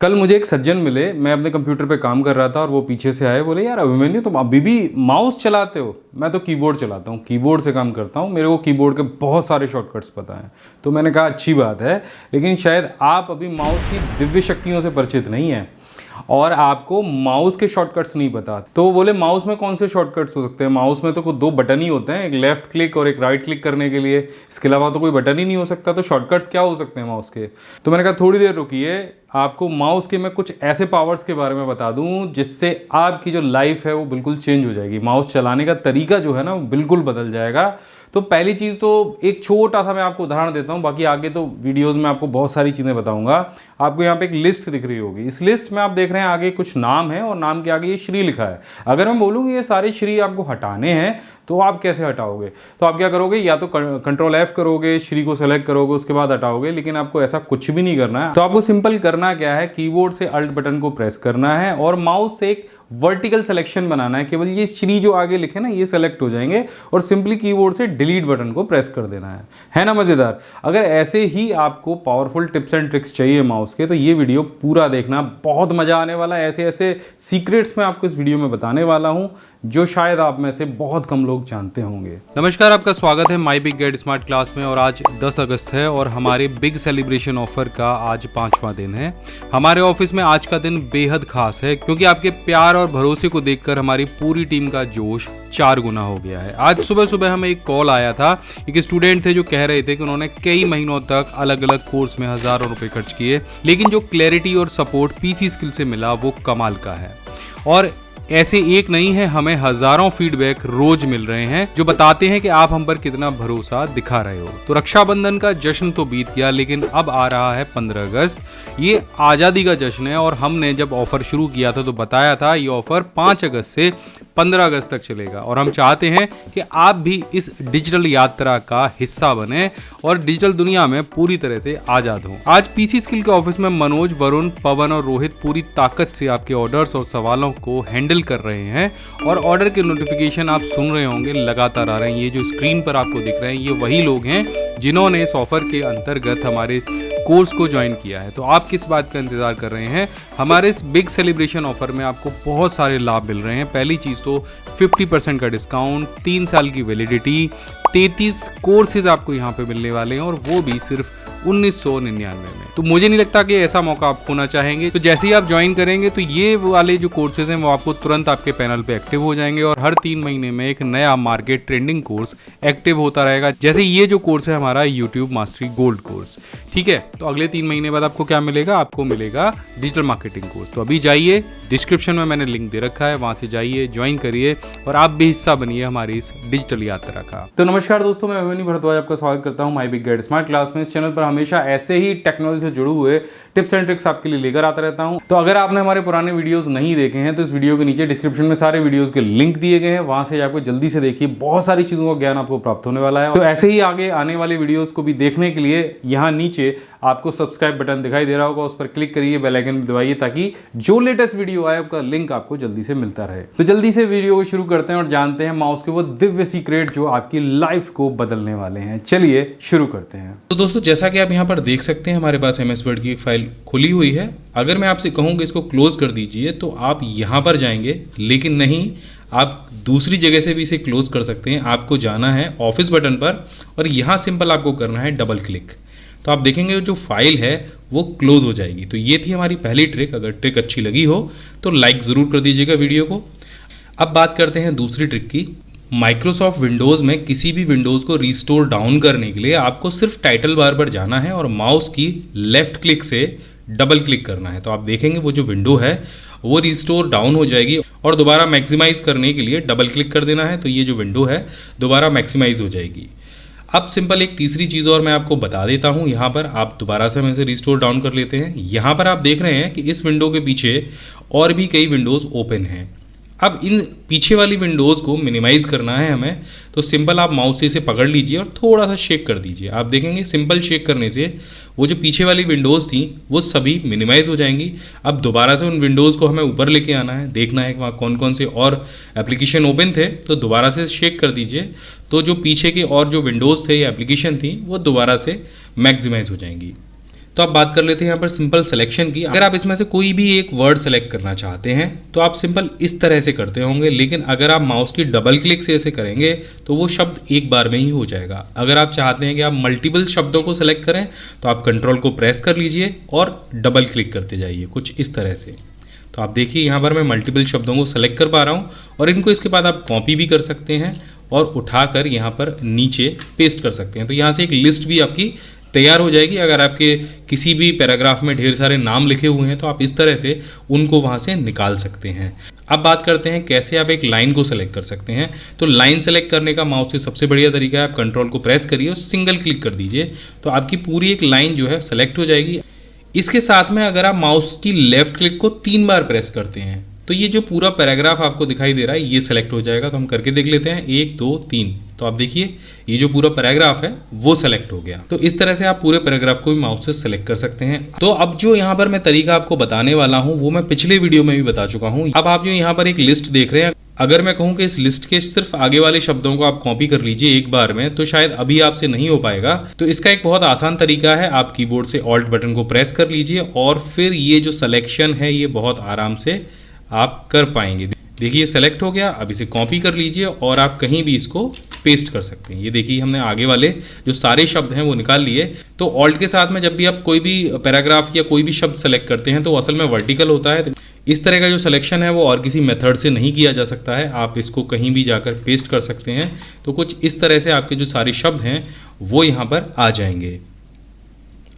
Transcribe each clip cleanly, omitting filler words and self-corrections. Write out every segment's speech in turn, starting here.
कल मुझे एक सज्जन मिले। मैं अपने कंप्यूटर पे काम कर रहा था और वो पीछे से आए, बोले यार अभिमन्यु तुम अभी भी माउस चलाते हो? मैं तो कीबोर्ड चलाता हूँ, कीबोर्ड से काम करता हूँ, मेरे को कीबोर्ड के बहुत सारे शॉर्टकट्स पता हैं। तो मैंने कहा अच्छी बात है, लेकिन शायद आप अभी माउस की दिव्य शक्तियों से परिचित नहीं हैं और आपको माउस के शॉर्टकट्स नहीं पता। तो वो बोले माउस में कौन से शॉर्टकट्स हो सकते हैं? माउस में तो कोई दो बटन ही होते हैं, एक लेफ्ट क्लिक और एक राइट क्लिक करने के लिए। इसके अलावा तो कोई बटन ही नहीं हो सकता। तो शॉर्टकट्स क्या हो सकते हैं माउस के? तो मैंने कहा थोड़ी देर रुकिए, आपको माउस के मैं कुछ ऐसे पावर्स के बारे में बता दूं जिससे आपकी जो लाइफ है वो बिल्कुल चेंज हो जाएगी। माउस चलाने का तरीका जो है ना वो बिल्कुल बदल जाएगा। तो पहली चीज़ तो एक छोटा सा मैं आपको उदाहरण देता हूं, बाकी आगे तो वीडियोस में आपको बहुत सारी चीज़ें बताऊंगा। आपको यहाँ पे एक लिस्ट दिख रही होगी। इस लिस्ट में आप देख रहे हैं आगे कुछ नाम है और नाम के आगे ये श्री लिखा है। अगर मैं बोलूँगी ये सारे श्री आपको हटाने हैं तो आप कैसे हटाओगे? तो आप क्या करोगे, या तो कंट्रोल F करोगे, श्री को सेलेक्ट करोगे, उसके बाद हटाओगे। लेकिन आपको ऐसा कुछ भी नहीं करना है। तो आपको सिंपल करना क्या है, कीबोर्ड से अल्ट बटन को प्रेस करना है और माउस से एक वर्टिकल सिलेक्शन बनाना है। केवल ये श्री जो आगे लिखे ना ये सेलेक्ट हो जाएंगे और सिंपली कीबोर्ड से डिलीट बटन को प्रेस कर देना है ना मजेदार? अगर ऐसे ही आपको पावरफुल टिप्स एंड ट्रिक्स चाहिए माउस के तो ये वीडियो पूरा देखना, बहुत मजा आने वाला है। ऐसे ऐसे सीक्रेट्स मैं आपको इस वीडियो में बताने वाला हूं जो शायद आप में से बहुत कम लोग जानते होंगे। नमस्कार, आपका स्वागत है माई बिग गेट स्मार्ट क्लास में। और आज 10 अगस्त है और हमारे बिग सेलिब्रेशन ऑफर का आज 5वां दिन है। हमारे ऑफिस में आज का दिन बेहद खास है क्योंकि आपके प्यार और भरोसे को देखकर हमारी पूरी टीम का जोश 4 गुना हो गया है। आज सुबह सुबह हमें एक कॉल आया था। एक स्टूडेंट थे जो कह रहे थे कि उन्होंने कई महीनों तक अलग अलग कोर्स में हजारों रुपए खर्च किए, लेकिन जो क्लैरिटी और सपोर्ट पीसी स्किल से मिला वो कमाल का है। और ऐसे एक नहीं है, हमें हजारों फीडबैक रोज मिल रहे हैं जो बताते हैं कि आप हम पर कितना भरोसा दिखा रहे हो। तो रक्षाबंधन का जश्न तो बीत गया, लेकिन अब आ रहा है 15 अगस्त। ये आज़ादी का जश्न है और हमने जब ऑफर शुरू किया था तो बताया था ये ऑफर 5 अगस्त से 15 अगस्त तक चलेगा। और हम चाहते हैं कि आप भी इस डिजिटल यात्रा का हिस्सा बने और डिजिटल दुनिया में पूरी तरह से आजाद हो। आज पीसी स्किल के ऑफिस में मनोज, वरुण, पवन और रोहित पूरी ताकत से आपके ऑर्डर्स और सवालों को हैंडल कर रहे हैं और ऑर्डर के नोटिफिकेशन आप सुन रहे होंगे लगातार आ रहे हैं। ये जो स्क्रीन पर आपको दिख रहे हैं ये वही लोग हैं जिन्होंने इस ऑफर के अंतर्गत हमारे इस कोर्स को ज्वाइन किया है। तो आप किस बात का इंतजार कर रहे हैं? हमारे इस बिग सेलिब्रेशन ऑफर में आपको बहुत सारे लाभ मिल रहे हैं। पहली चीज तो 50% का डिस्काउंट, 3 साल की वैलिडिटी, 33 कोर्सेज आपको यहाँ पे मिलने वाले हैं और वो भी सिर्फ 1999 में। तो मुझे नहीं लगता कि ऐसा मौका आप खोना चाहेंगे। तो जैसे ही आप ज्वाइन करेंगे तो ये वाले जो कोर्सेज हैं वो आपको तुरंत आपके पैनल पे एक्टिव हो जाएंगे और हर 3 महीने में एक नया मार्केट ट्रेंडिंग कोर्स एक्टिव होता रहेगा। जैसे ये जो कोर्स है हमारा यूट्यूब मास्टरी गोल्ड कोर्स, ठीक है? तो अगले 3 महीने बाद आपको क्या मिलेगा? आपको मिलेगा डिजिटल मार्केटिंग कोर्स। तो अभी जाइए, डिस्क्रिप्शन में मैंने लिंक दे रखा है, वहां से जाइए, ज्वाइन करिए और आप भी हिस्सा बनिए हमारी इस डिजिटल यात्रा का। तो नमस्कार दोस्तों, मैं अभिमन्यु भारद्वाज आपका स्वागत करता हूं माई बिग गेट स्मार्ट क्लास में। इस चैनल पर हमेशा ऐसे ही टेक्नोलॉजी से जुड़े हुए टिप्स एंड ट्रिक्स आपके लिए लेकर आता रहता हूं। तो अगर आपने हमारे पुराने वीडियोस नहीं देखे हैं तो इस वीडियो के नीचे डिस्क्रिप्शन में सारे वीडियोस के लिंक दिए गए हैं, वहां से आपको जल्दी से देखिए, बहुत सारी चीजों का ज्ञान आपको प्राप्त होने वाला है। तो ऐसे ही आगे आने वाले वीडियोस को भी देखने के लिए यहाँ नीचे आपको सब्सक्राइब बटन दिखाई दे रहा होगा, उस पर क्लिक करिए, बेल आइकन दबाइए ताकि जो लेटेस्ट वीडियो आए उसका लिंक आपको जल्दी से मिलता रहे। तो जल्दी से वीडियो को शुरू करते हैं और जानते हैं माउस के वो दिव्य सीक्रेट जो आपकी लाइफ को बदलने वाले हैं। चलिए शुरू करते हैं। तो दोस्तों, जैसा कि आप यहाँ पर देख सकते हैं हमारे पास MS वर्ड की एक फाइल खुली हुई है। अगर मैं आपसे कहूँ कि इसको क्लोज कर दीजिए तो आप यहाँ पर जाएंगे, लेकिन नहीं, आप दूसरी जगह से भी इसे क्लोज कर सकते हैं। आपको जाना है ऑफिस बटन पर और यहाँ सिंपल आपको करना है डबल क्लिक। तो आप देखेंगे जो फाइल है वो क्लोज हो जाएगी। तो ये थी हमारी पहली ट्रिक। अगर ट्रिक अच्छी लगी हो तो लाइक ज़रूर कर दीजिएगा वीडियो को। अब बात करते हैं दूसरी ट्रिक की। माइक्रोसॉफ्ट विंडोज़ में किसी भी विंडोज़ को रिस्टोर डाउन करने के लिए आपको सिर्फ टाइटल बार पर जाना है और माउस की लेफ्ट क्लिक से डबल क्लिक करना है। तो आप देखेंगे वो जो विंडो है वो रिस्टोर डाउन हो जाएगी और दोबारा मैक्सिमाइज करने के लिए डबल क्लिक कर देना है। तो ये जो विंडो है दोबारा मैक्सिमाइज हो जाएगी। अब सिंपल एक तीसरी चीज़ और मैं आपको बता देता हूँ। यहाँ पर आप दोबारा से हम इसे रिस्टोर डाउन कर लेते हैं। यहाँ पर आप देख रहे हैं कि इस विंडो के पीछे और भी कई विंडोज़ ओपन हैं। अब इन पीछे वाली विंडोज़ को मिनिमाइज़ करना है हमें। तो सिंपल आप माउस से इसे पकड़ लीजिए और थोड़ा सा शेक कर दीजिए। आप देखेंगे सिंपल शेक करने से वो जो पीछे वाली विंडोज़ थी वो सभी मिनिमाइज़ हो जाएंगी। अब दोबारा से उन विंडोज़ को हमें ऊपर लेके आना है, देखना है कि वहाँ कौन कौन से और एप्लीकेशन ओपन थे। तो दोबारा से शेक कर दीजिए, तो जो पीछे के और जो विंडोज़ थे या एप्लीकेशन थी वो दोबारा से मैक्सिमाइज़ हो जाएंगी। तो आप बात कर लेते हैं यहाँ पर सिंपल सिलेक्शन की। अगर आप इसमें से कोई भी एक वर्ड सेलेक्ट करना चाहते हैं तो आप सिंपल इस तरह से करते होंगे, लेकिन अगर आप माउस की डबल क्लिक से ऐसे करेंगे तो वो शब्द एक बार में ही हो जाएगा। अगर आप चाहते हैं कि आप मल्टीपल शब्दों को सेलेक्ट करें तो आप कंट्रोल को प्रेस कर लीजिए और डबल क्लिक करते जाइए कुछ इस तरह से। तो आप देखिए यहाँ पर मैं मल्टीपल शब्दों को सेलेक्ट कर पा रहा हूँ और इनको इसके बाद आप कॉपी भी कर सकते हैं और उठाकर यहाँ पर नीचे पेस्ट कर सकते हैं। तो यहाँ से एक लिस्ट भी आपकी तैयार हो जाएगी। अगर आपके किसी भी पैराग्राफ में ढेर सारे नाम लिखे हुए हैं तो आप इस तरह से उनको वहाँ से निकाल सकते हैं। अब बात करते हैं कैसे आप एक लाइन को सेलेक्ट कर सकते हैं। तो लाइन सेलेक्ट करने का माउस से सबसे बढ़िया तरीका है, आप कंट्रोल को प्रेस करिए और सिंगल क्लिक कर दीजिए तो आपकी पूरी एक लाइन जो है सेलेक्ट हो जाएगी। इसके साथ में अगर आप माउस की लेफ्ट क्लिक को 3 बार प्रेस करते हैं तो ये जो पूरा पैराग्राफ आपको दिखाई दे रहा है ये सेलेक्ट हो जाएगा। तो हम करके देख लेते हैं, 1 2 3। तो आप देखिए ये जो पूरा पैराग्राफ है वो सेलेक्ट हो गया। तो इस तरह से आप पूरे पैराग्राफ को भी माउस से सेलेक्ट कर सकते हैं। तो अब जो यहाँ पर मैं तरीका आपको बताने वाला हूँ वो मैं पिछले वीडियो में भी बता चुका हूँ। अब आप जो यहाँ पर एक लिस्ट देख रहे हैं, अगर मैं कहूँ कि इस लिस्ट के सिर्फ आगे वाले शब्दों को आप कॉपी कर लीजिए एक बार में तो शायद अभी आपसे नहीं हो पाएगा। तो इसका एक बहुत आसान तरीका है, आप कीबोर्ड से ऑल्ट बटन को प्रेस कर लीजिए और फिर ये जो सिलेक्शन है ये बहुत आराम से आप कर पाएंगे। देखिए सेलेक्ट हो गया। अब इसे कॉपी कर लीजिए और आप कहीं भी इसको पेस्ट कर सकते हैं। ये देखिए हमने आगे वाले जो सारे शब्द हैं वो निकाल लिए। तो ऑल्ट के साथ में जब भी आप कोई भी पैराग्राफ या कोई भी शब्द सेलेक्ट करते हैं तो असल में वर्टिकल होता है। इस तरह का जो सिलेक्शन है वो और किसी मेथड से नहीं किया जा सकता है। आप इसको कहीं भी जाकर पेस्ट कर सकते हैं। तो कुछ इस तरह से आपके जो सारे शब्द हैं वो यहाँ पर आ जाएंगे।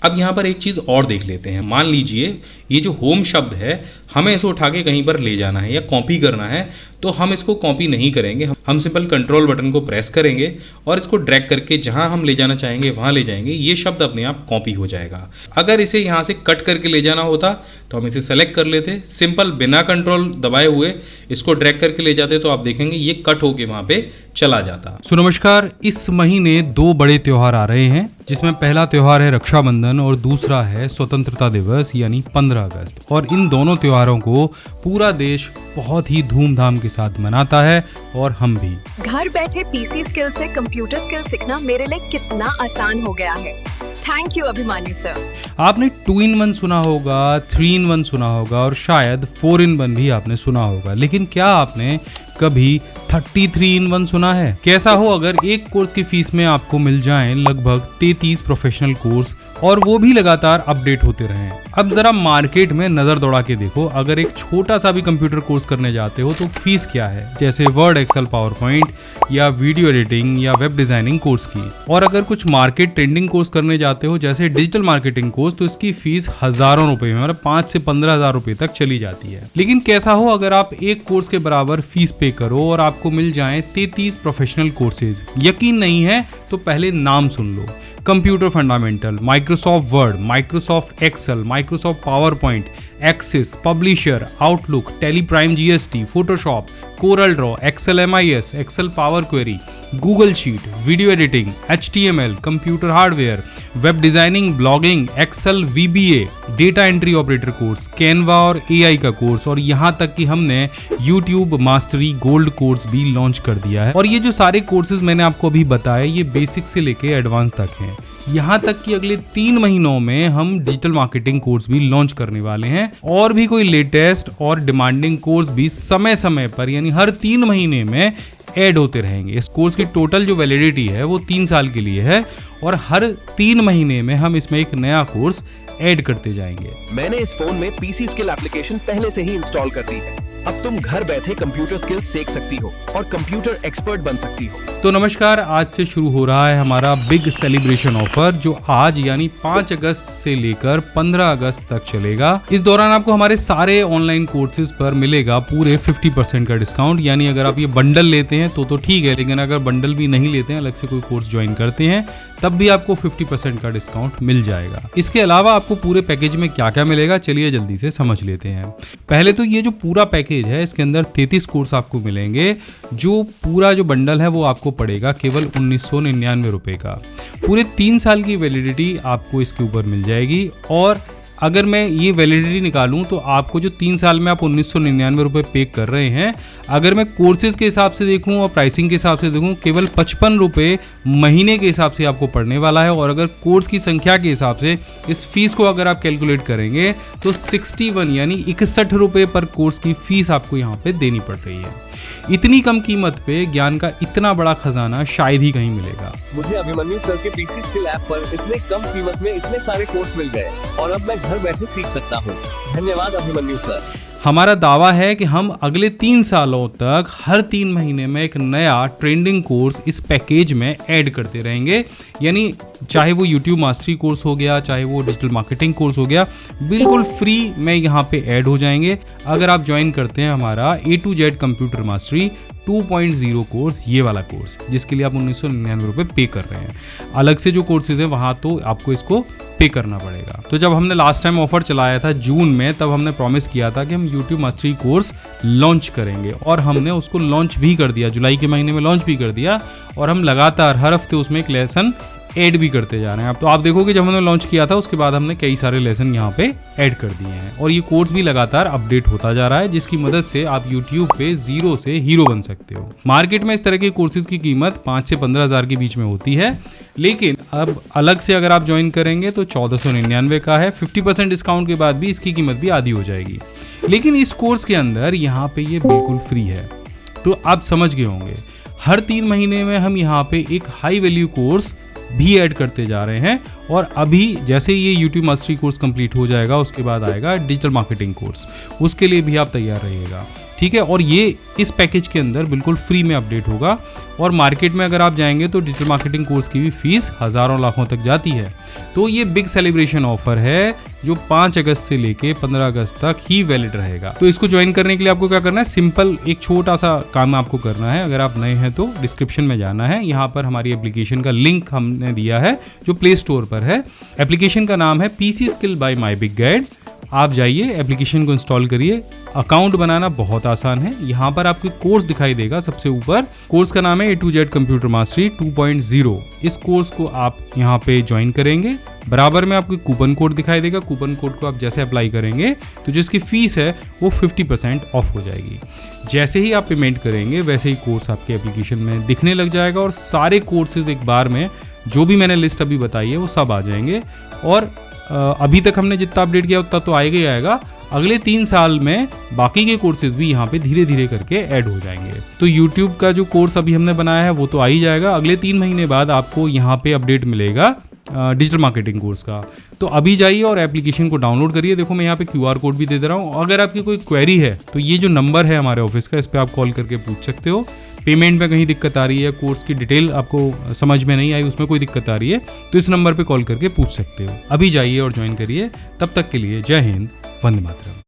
अब यहाँ पर एक चीज़ और देख लेते हैं। मान लीजिए ये जो होम शब्द है हमें इसे उठा के कहीं पर ले जाना है या कॉपी करना है, तो हम इसको कॉपी नहीं करेंगे। हम सिंपल कंट्रोल बटन को प्रेस करेंगे और इसको ड्रैग करके जहाँ हम ले जाना चाहेंगे वहाँ ले जाएंगे। ये शब्द अपने आप कॉपी हो जाएगा। अगर इसे यहाँ से कट करके ले जाना होता तो हम इसे सेलेक्ट कर लेते, सिंपल बिना कंट्रोल दबाए हुए इसको ड्रैग करके ले जाते तो आप देखेंगे ये कट होके वहाँ पे चला जाता। सो नमस्कार, इस महीने 2 बड़े त्योहार आ रहे हैं जिसमें पहला त्योहार है रक्षाबंधन और दूसरा है स्वतंत्रता दिवस यानी 15 अगस्त। और इन दोनों त्योहारों को पूरा देश बहुत ही धूमधाम के साथ मनाता है और हम भी। घर बैठे पीसी स्किल से कंप्यूटर स्किल सीखना मेरे लिए कितना आसान हो गया है। Thank you Abhimanyu sir. आपने 2-in-1 सुना होगा, 3-in-1 सुना होगा और शायद 4-in-1 भी आपने सुना होगा, लेकिन क्या आपने कभी 33-in-1 सुना है? कैसा हो अगर एक कोर्स की फीस में आपको मिल जाएं लगभग 33 प्रोफेशनल कोर्स और वो भी लगातार अपडेट होते रहें। अब जरा मार्केट में नजर दौड़ा के देखो, अगर एक छोटा सा भी कंप्यूटर कोर्स करने जाते हो तो फीस क्या है, जैसे वर्ड, एक्सेल, पावर पॉइंट या वीडियो एडिटिंग या वेब डिजाइनिंग कोर्स की। और अगर कुछ मार्केट ट्रेंडिंग कोर्स करने जाते हो जैसे डिजिटल मार्केटिंग कोर्स, तो इसकी फीस हजारों रुपए में, मतलब 5 से 15 हजार रुपए तक चली जाती है। लेकिन कैसा हो अगर आप एक कोर्स के बराबर फीस पे करो और आपको मिल जाएं 33 प्रोफेशनल कोर्सेज। यकीन नहीं है तो पहले नाम सुन लो: computer fundamental, Microsoft Word, Microsoft Excel, Microsoft PowerPoint, Access, Publisher, Outlook, Tally Prime GST, Photoshop, Corel draw, Excel MIS, Excel Power Query, Google sheet, video editing, HTML, computer hardware, web designing, blogging, Excel VBA, data entry operator course, Canva और AI का course, और यहाँ तक कि हमने YouTube mastery gold course भी launch कर दिया है। और ये जो सारे कोर्सेज मैंने आपको अभी बताए ये बेसिक से लेके एडवांस तक हैं। यहाँ तक कि अगले 3 महीनों में हम डिजिटल मार्केटिंग कोर्स भी लॉन्च करने वाले हैं और भी कोई लेटेस्ट और डिमांडिंग कोर्स भी समय समय पर यानी हर 3 महीने में ऐड होते रहेंगे। इस कोर्स की टोटल जो वैलिडिटी है वो 3 साल के लिए है और हर 3 महीने में हम इसमें एक नया कोर्स ऐड करते जाएंगे। मैंने इस फोन में पीसी स्किल एप्लीकेशन पहले से ही इंस्टॉल कर दी है। अब तुम घर बैठे कंप्यूटर स्किल्स सीख सकती हो और कंप्यूटर एक्सपर्ट बन सकती हो। तो नमस्कार, आज से शुरू हो रहा है हमारा बिग सेलिब्रेशन ऑफर जो आज यानी 5 अगस्त से लेकर 15 अगस्त तक चलेगा। इस दौरान आपको हमारे सारे ऑनलाइन कोर्सेज पर मिलेगा पूरे 50% का डिस्काउंट। यानी अगर आप ये बंडल लेते हैं तो ठीक है, लेकिन अगर बंडल भी नहीं लेते हैं, अलग से कोई कोर्स ज्वाइन करते हैं, तब भी आपको 50% का डिस्काउंट मिल जाएगा। इसके अलावा आपको पूरे पैकेज में क्या क्या मिलेगा चलिए जल्दी से समझ लेते हैं। पहले तो ये जो पूरा पैकेज है इसके अंदर 33 कोर्स आपको मिलेंगे। जो पूरा जो बंडल है वो आपको पड़ेगा केवल 1999 रुपए का। पूरे 3 साल की वैलिडिटी आपको इसके ऊपर मिल जाएगी और अगर मैं ये वैलिडिटी निकालूं तो आपको जो 3 साल में आप 1999 रुपये पे कर रहे हैं, अगर मैं कोर्सेज के हिसाब से देखूं और प्राइसिंग के हिसाब से देखूं, केवल 55 रुपये महीने के हिसाब से आपको पड़ने वाला है। और अगर कोर्स की संख्या के हिसाब से इस फीस को अगर आप कैलकुलेट करेंगे तो 61 यानी 61 रुपये पर कोर्स की फीस आपको यहाँ पे देनी पड़ रही है। इतनी कम कीमत पे ज्ञान का इतना बड़ा खजाना शायद ही कहीं मिलेगा। मुझे अभिमन्यु सर के पीसी स्किल ऐप पर इतने कम कीमत में इतने सारे कोर्स मिल गए और अब मैं घर बैठे सीख सकता हूँ। धन्यवाद अभिमन्यु सर। हमारा दावा है कि हम अगले 3 सालों तक हर 3 महीने में एक नया ट्रेंडिंग कोर्स इस पैकेज में ऐड करते रहेंगे। यानी चाहे वो YouTube मास्टरी कोर्स हो गया, चाहे वो डिजिटल मार्केटिंग कोर्स हो गया, बिल्कुल फ्री में यहाँ पे ऐड हो जाएंगे अगर आप ज्वाइन करते हैं हमारा A to Z computer mastery 2.0 course, ये वाला कोर्स जिसके लिए आप 1999 रुपये पे कर रहे हैं। अलग से जो कोर्सेज हैं वहाँ तो आपको इसको पे करना पड़ेगा। तो जब हमने लास्ट टाइम ऑफर चलाया था जून में, तब हमने प्रॉमिस किया था कि हम YouTube मास्टरी कोर्स लॉन्च करेंगे और हमने उसको लॉन्च भी कर दिया। जुलाई के महीने में लॉन्च भी कर दिया और हम लगातार हर हफ्ते उसमें एक लेसन ऐड भी करते जा रहे हैं। अब तो आप देखोगे जब हमने लॉन्च किया था उसके बाद हमने कई सारे लेसन यहाँ पे ऐड कर दिए हैं और ये कोर्स भी लगातार अपडेट होता जा रहा है, जिसकी मदद से आप YouTube पे जीरो से हीरो बन सकते हो। मार्केट में इस तरह के कोर्सेज की कीमत 5 से 15 हज़ार के बीच में होती है, लेकिन अब अलग से अगर आप ज्वाइन करेंगे तो 1499 का है। 50% डिस्काउंट के बाद भी इसकी कीमत भी आधी हो जाएगी। लेकिन इस कोर्स के अंदर यहाँ पे ये बिल्कुल फ्री है। तो आप समझ गए होंगे हर 3 महीने में हम यहाँ पे एक हाई वैल्यू कोर्स भी ऐड करते जा रहे हैं। और अभी जैसे ये YouTube मास्टरी कोर्स कंप्लीट हो जाएगा उसके बाद आएगा डिजिटल मार्केटिंग कोर्स, उसके लिए भी आप तैयार रहिएगा, ठीक है। और ये इस पैकेज के अंदर बिल्कुल फ्री में अपडेट होगा। और मार्केट में अगर आप जाएंगे तो डिजिटल मार्केटिंग कोर्स की भी फीस हज़ारों लाखों तक जाती है। तो ये बिग सेलिब्रेशन ऑफर है जो 5 अगस्त से लेके 15 अगस्त तक ही वैलिड रहेगा। तो इसको ज्वाइन करने के लिए आपको क्या करना है, सिंपल एक छोटा सा काम आपको करना है। अगर आप नए हैं तो डिस्क्रिप्शन में जाना है, यहाँ पर हमारी एप्लीकेशन का लिंक हमने दिया है जो प्ले स्टोर पर है। एप्लीकेशन का नाम है PC skill by my big guide. आप जाइए, एप्लीकेशन को इंस्टॉल करिए। अकाउंट बनाना बहुत आसान है। यहाँ पर आपको कोर्स दिखाई देगा सबसे ऊपर, कोर्स का नाम है A to Z computer mastery 2.0। इस कोर्स को आप यहाँ पे ज्वाइन करेंगे, बराबर में आपको कूपन कोड दिखाई देगा। कूपन कोड को आप जैसे अप्लाई करेंगे तो जिसकी फीस है वो 50% ऑफ हो जाएगी। जैसे ही आप पेमेंट करेंगे वैसे ही कोर्स आपके एप्लीकेशन में दिखने लग जाएगा और सारे कोर्सेज एक बार में जो भी मैंने लिस्ट अभी बताई है वो सब आ जाएंगे। और अभी तक हमने जितना अपडेट किया उतना तो आएगा ही आएगा। अगले 3 साल में बाकी के कोर्सेज भी यहाँ पे धीरे धीरे करके ऐड हो जाएंगे। तो YouTube का जो कोर्स अभी हमने बनाया है वो तो आ ही जाएगा। अगले 3 महीने बाद आपको यहाँ पे अपडेट मिलेगा डिजिटल मार्केटिंग कोर्स का। तो अभी जाइए और एप्लीकेशन को डाउनलोड करिए। देखो मैं यहाँ पे QR कोड भी दे दे रहा हूँ। अगर आपकी कोई क्वेरी है तो ये जो नंबर है हमारे ऑफिस का, इस पर आप कॉल करके पूछ सकते हो। पेमेंट में कहीं दिक्कत आ रही है, कोर्स की डिटेल आपको समझ में नहीं आई, उसमें कोई दिक्कत आ रही है तो इस नंबर पे कॉल करके पूछ सकते हो। अभी जाइए और ज्वाइन करिए। तब तक के लिए जय हिंद, वंदे मातरम।